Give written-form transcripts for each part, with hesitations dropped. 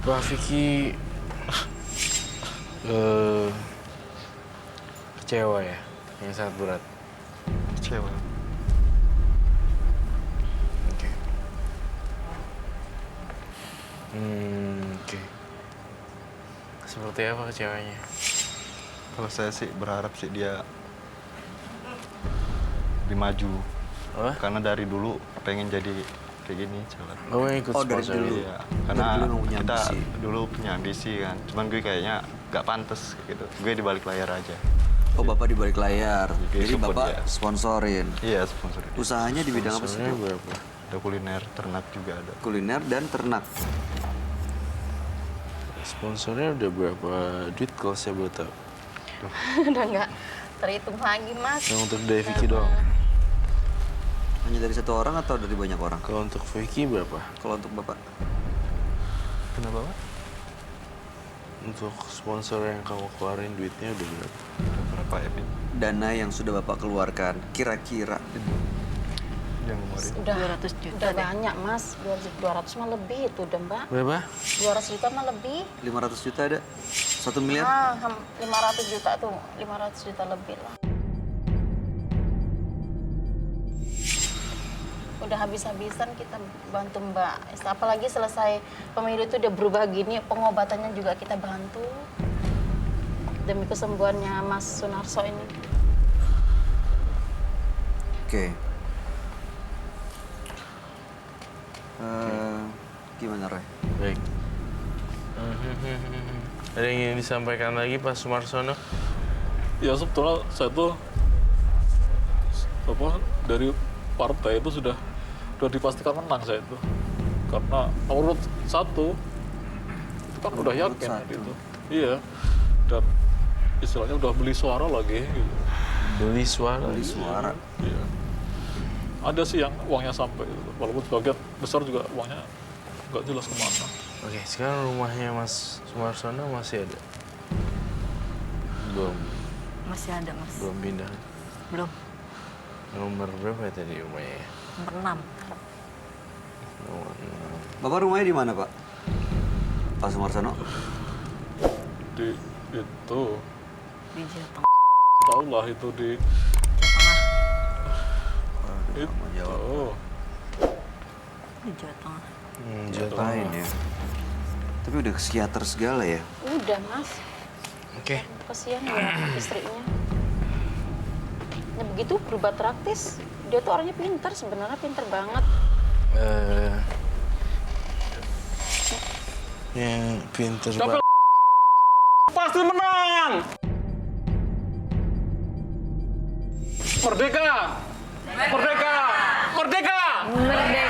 Pak Vicky kecewa ya, yang sangat berat. Kecewa. Oke. Oke. Seperti apa kecewanya? Kalau saya sih berharap sih dia lebih maju. Oh? Karena dari dulu pengen jadi kayak gini jalan. Oh, ikut Oh, dari sponsor. dulu. Iya, karena Dari dulu emang punya kita ambisi. dulu punya ambisi kan. Cuman gue kayaknya gak pantas gitu. Gue di balik layar aja. Oh, Bapak di balik layar. Oke, Jadi support Bapak dia. sponsorin. Iya, sponsor. Usahanya di bidang apa sih? Sponsornya Bro? berapa? Ada kuliner, ternak juga ada. Kuliner dan ternak. Sponsornya udah berapa duit kalau saya boleh tahu? Udah nggak terhitung lagi, Mas. Yang untuk dari Vicky doang. Hanya dari satu orang atau dari banyak orang? Kalau untuk Vicky berapa? Kalau untuk Bapak? Kenapa, Pak? Untuk sponsor yang kamu keluarin duitnya udah berapa? Berapa ya, Pin? Dana yang sudah Bapak keluarkan, kira-kira. Yang kemarin. Udah 200 juta udah deh. banyak, Mas. 200 mah lebih itu udah, Mbak. Berapa? 200 juta mah lebih. 500 juta ada? 1 miliar? 500 juta tuh. 500 juta lebih lah. Udah habis-habisan kita bantu Mbak. Apalagi selesai pemilu itu udah berubah gini, pengobatannya juga kita bantu. Demi kesembuhannya Mas Sunarso ini. Oke. Gimana, Roy? Baik. Ada yang ingin disampaikan lagi Pak Sumarsono? Ya sebetulnya saya tuh dari partai itu sudah dipastikan menang saya itu, karena nomor urut 1 itu kan udah Nomor urut yakin 1. gitu. Iya, dan istilahnya udah beli suara lagi gitu. Beli suara. Beli suara. Iya, ada sih yang uangnya sampai gitu. Walaupun sebagian besar juga uangnya nggak jelas kemana. Oke, sekarang rumahnya Mas Sumarsono masih ada? Belum, Masih ada, Mas. belum pindah. Belum. Nomor berapa ya tadi rumahnya? Nomor 6. Nomor 6. Bapak rumahnya di mana, Pak? Pak Sumarsono? Di itu Di Jawa Tengah. tau lah itu di Waduh, nggak mau jawab. oh Di Jawa Tengah. Jawa Lain Tengah. ya. Tapi udah ke psikiater segala ya? Udah, Mas. Oke. Kasihan ya istrinya. Nah begitu berubah praktis. Dia tuh orangnya pintar, sebenarnya pintar banget. Yang pinter Siapa banget. pasti menang. Merdeka! Merdeka! Merdeka! Merdeka.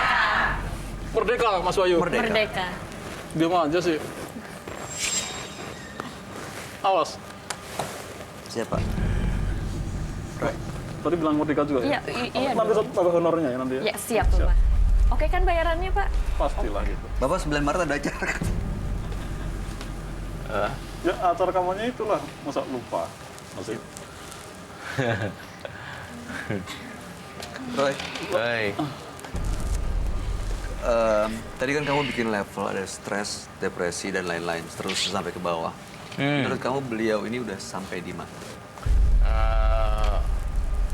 Merdeka, Mas Bayu. Merdeka. Diam aja sih. Awas. Siapa? Tadi bilang merdeka juga Iya, ya? iya Nanti dong. tambah honornya ya nanti ya? Ya, siap, Pak. Oke kan bayarannya, Pak? Pastilah gitu. Bapak 9 Maret ada acara kan? Ya acara kampanye itulah, masa lupa. Masih. Roy, Baik. tadi kan kamu bikin level, ada stres, depresi, dan lain-lain. Terus sampai ke bawah. Menurut kamu beliau ini udah sampai di mana?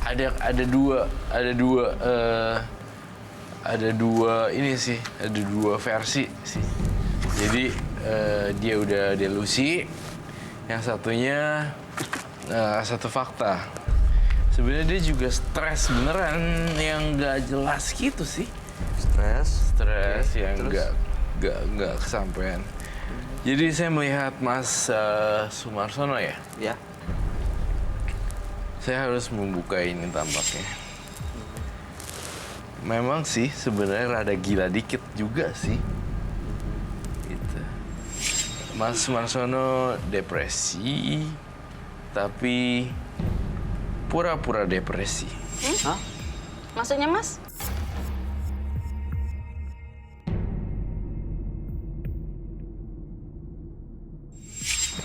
Ada dua ini sih, ada dua versi sih. Jadi dia udah delusi, yang satunya satu fakta. Sebenarnya dia juga stres beneran yang nggak jelas gitu sih. Stres. Stres Oke, yang terus? nggak kesampaian. Jadi saya melihat Mas Sumarsono ya. Ya. Saya harus membuka ini tampaknya. Memang sih sebenarnya rada gila dikit juga sih. Gitu. Mas Marsono depresi, tapi pura-pura depresi. Hah? Maksudnya, Mas?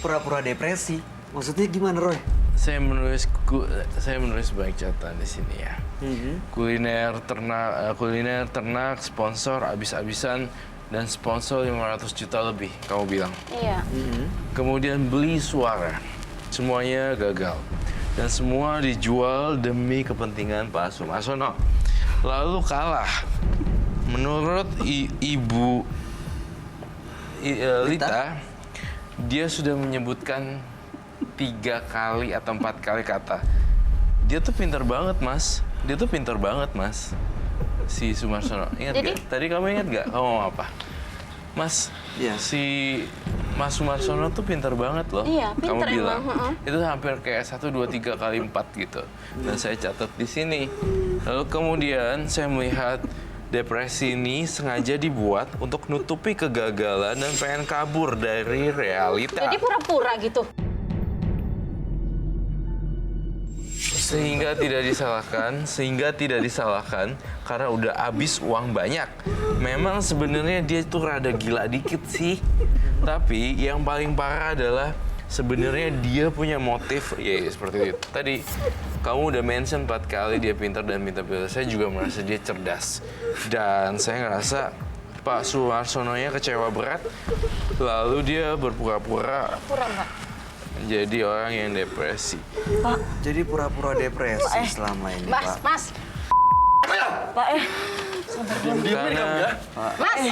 Pura-pura depresi. Maksudnya gimana, Roy? Saya menulis banyak catatan di sini ya. Kuliner ternak sponsor abis-abisan dan sponsor 500 juta lebih, kamu bilang. Iya. Kemudian beli suara, semuanya gagal. Dan semua dijual demi kepentingan Pak Sumarsono. Lalu kalah. Menurut Ibu Lita, dia sudah menyebutkan 3 kali atau 4 kali kata. Dia tuh pintar banget, Mas. Si Sumarsono. Ingat Jadi? gak? Tadi kamu ingat gak? Kamu mau apa? Mas, Iya. si Mas Sumarsono tuh pintar banget loh. Iya, pintar kamu bilang. emang, Itu hampir kayak 1, 2, 3 kali 4 gitu. Dan saya catat di sini. Lalu kemudian saya melihat depresi ini sengaja dibuat untuk nutupi kegagalan dan pengen kabur dari realita. Jadi pura-pura gitu. Sehingga tidak disalahkan karena udah habis uang banyak. Memang sebenarnya dia tuh rada gila dikit sih. Tapi yang paling parah adalah sebenarnya dia punya motif, ya seperti itu. Tadi kamu udah mention 4 kali dia pintar dan pintar-pintar. Saya juga merasa dia cerdas. Dan saya ngerasa Pak Sumarsono-nya kecewa berat. Lalu dia berpura-pura Pura, Mbak. jadi orang yang depresi. Jadi pura-pura depresi selama ini, Pak. Mas. Karena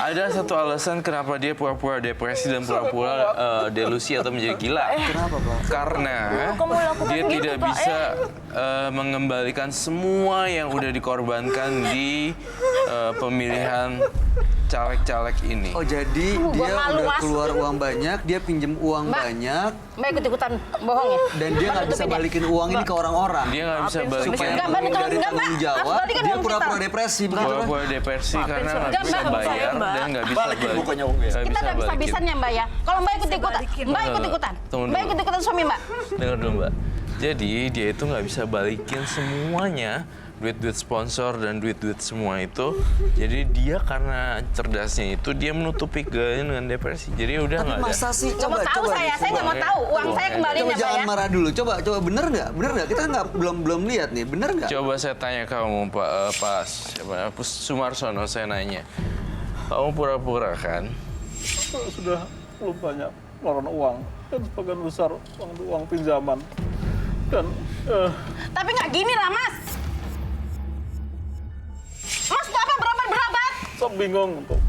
ada satu alasan kenapa dia pura-pura depresi dan pura-pura delusi atau menjadi gila. Kenapa, Pak? Karena dia tidak bisa mengembalikan semua yang udah dikorbankan di pemilihan caleg-caleg ini. Oh, jadi Gua dia malu, udah Mas. keluar uang banyak, dia pinjem uang Mbak. banyak, Mbak ikut-ikutan bohong ya? dan dia nggak bisa balikin uang ini ke orang-orang. Dia nggak bisa balikin. Supaya Nggak, Mbak, menghindari nggak, Mbak. tanggung Harus jawab, balikin dia uang pura-pura kita. depresi begitu kan? Pura-pura depresi karena nggak Mbak. bisa Mbak, bayar Mbak. dan nggak bisa Balikin balik. bukannya uangnya. Nggak Kita bisa udah balikin. bisa-bisanya Mbak ya. Kalau Mbak ikut-ikutan, Mbak ikut-ikutan. Tunggu Mbak dulu. ikut-ikutan suami Mbak. Dengar dulu Mbak. Jadi dia itu nggak bisa balikin semuanya, duit-duit sponsor dan duit-duit semua itu. Jadi dia karena cerdasnya itu dia menutupi gayanya dengan depresi. Jadi udah Tapi nggak ada. masa sih? Nggak mau tahu saya nggak mau tahu. Uang saya kembaliin Coba ya Mbak jangan ya. marah dulu. Coba bener nggak? Kita nggak belum lihat nih. Bener nggak? Coba saya tanya kamu Pak Sumarsono, saya nanya. Kamu pura-pura kan? Sudah belum banyak pengeluaran uang dan sebagian besar uang pinjaman. Dan Tapi nggak gini lah Mas. Mas tuh apa berobat-berobat? saya bingung untuk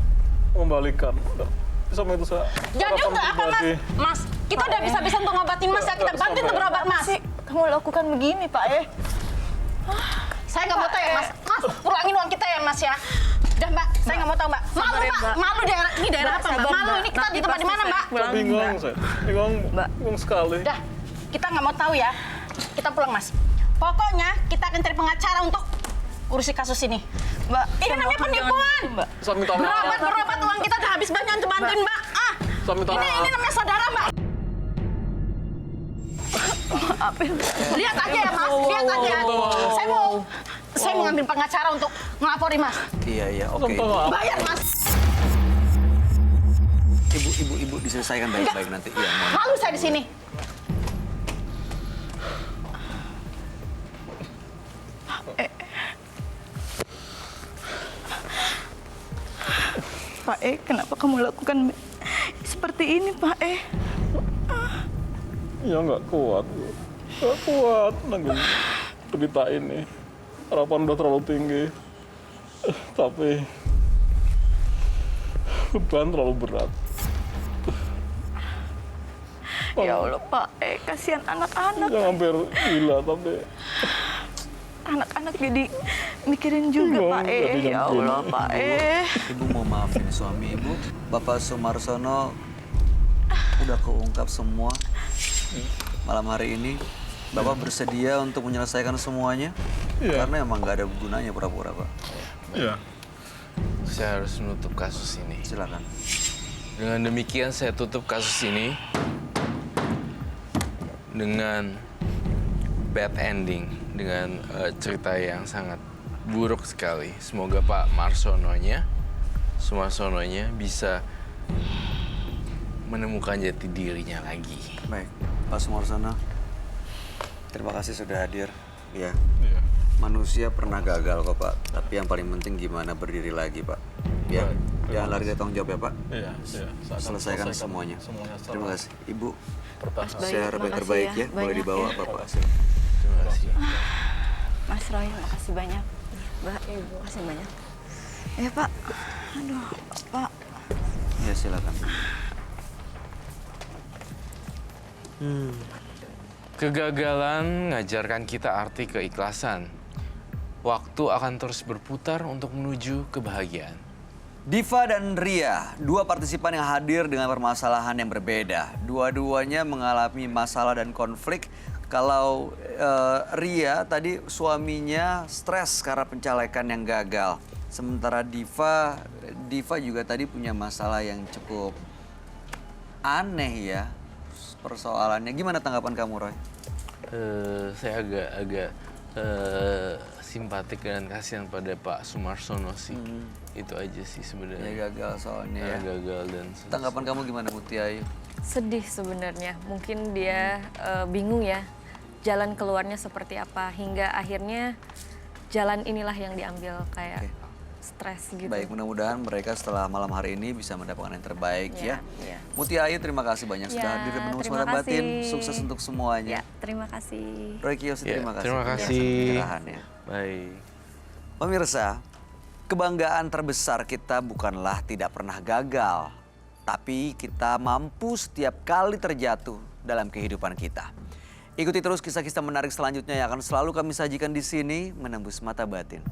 mengembalikan. Dan sama itu saya Jadi harapan untuk apa Mas? pribadi. Mas, kita udah bisa-bisa untuk ngobatin Mas ya. Kita bantu untuk berobat Mas. Sih, kamu lakukan begini, Pak Saya nggak mau tahu ya Mas. Mas, pulangin uang kita ya Mas ya. Udah Mbak, saya nggak mau tahu Mbak. Malu Sabar ya, Mbak, Mbak. malu daerah ini daerah Mbak, apa Mbak? sabar, Malu Mbak. ini kita di Nanti tempat di pasti mana saya Mbak? pulang, Bingung Mbak. saya. Bingung sekali. Udah, kita nggak mau tahu ya. Kita pulang Mas. Pokoknya kita akan cari pengacara untuk urusi kasus ini. Mbak, Ini namanya penipuan. Mbak. Saya minta maaf. Berobat uang kita udah habis banyak untuk bantuin Mbak. Saya minta Ini maaf. namanya saudara Mbak. Lihat aja ya Mas, lihat aja. Saya mau ngambil pengacara untuk ngelaporin Mas. Iya, oke. Saya minta maaf. Bayar Mas. Ibu diselesaikan baik-baik nanti. Iya, mohon. Malu saya di sini. Pak kenapa kamu lakukan seperti ini, Pak Ya nggak kuat. Nggak kuat nanggung derita ini. Harapan udah terlalu tinggi. Tapi beban terlalu berat. Ya Allah, Pak kasihan anak-anak. Yang hampir gila, tapi Anak-anak jadi mikirin juga, Iya, Pak jadi Ya Allah, Pak Ibu mau maafin suami ibu. Bapak Sumarsono udah keungkap semua. Malam hari ini Bapak bersedia untuk menyelesaikan semuanya? Iya. Karena emang nggak ada gunanya pura-pura, Pak. ya Saya harus menutup kasus ini. Silakan. Dengan demikian saya tutup kasus ini dengan bad ending, dengan cerita yang sangat buruk sekali. Semoga Pak Sumarsono-nya bisa menemukan jati dirinya lagi. Baik, Pak Sumarsono. Terima kasih sudah hadir. Ya, Iya. manusia pernah gagal kok, Pak. Tapi yang paling penting gimana berdiri lagi, Pak. Ya. Jangan lari dari tanggung jawab ya Pak. Iya, iya. Saya akan Selesaikan semuanya. semuanya secara Terima kasih. Ibu, bertahap. share yang makasih terbaik ya, ya. Boleh banyak dibawa ya. Bapak. Terima kasih. Mas Roy, makasih banyak. Mbak, makasih banyak. Ya Pak, aduh Pak. Ya silakan. Kegagalan mengajarkan kita arti keikhlasan. Waktu akan terus berputar untuk menuju kebahagiaan. Diva dan Ria, dua partisipan yang hadir dengan permasalahan yang berbeda. Dua-duanya mengalami masalah dan konflik. Kalau Ria tadi suaminya stres karena pencalekan yang gagal. Sementara Diva juga tadi punya masalah yang cukup aneh ya persoalannya. Gimana tanggapan kamu, Roy? Saya agak simpatik dan kasihan pada Pak Sumarsono sih. Itu aja sih Ya sebenarnya. gagal soalnya ya. Gagal dan Tanggapan kamu gimana, Mutia Ayu? Sedih sebenarnya. Mungkin dia bingung ya jalan keluarnya seperti apa hingga akhirnya jalan inilah yang diambil kayak stres gitu. Baik, mudah-mudahan mereka setelah malam hari ini bisa mendapatkan yang terbaik ya. Iya. Mutia Ayu, terima kasih banyak sudah Ya, hadir dan menembus terima mata batin. kasih. Sukses untuk semuanya. Ya, terima kasih. Roy Kiyoshi, Ya, terima kasih. terima atas kasih. pencerahannya. Baik. Pemirsa, kebanggaan terbesar kita bukanlah tidak pernah gagal, tapi kita mampu setiap kali terjatuh dalam kehidupan kita. Ikuti terus kisah-kisah menarik selanjutnya yang akan selalu kami sajikan di sini, menembus mata batin.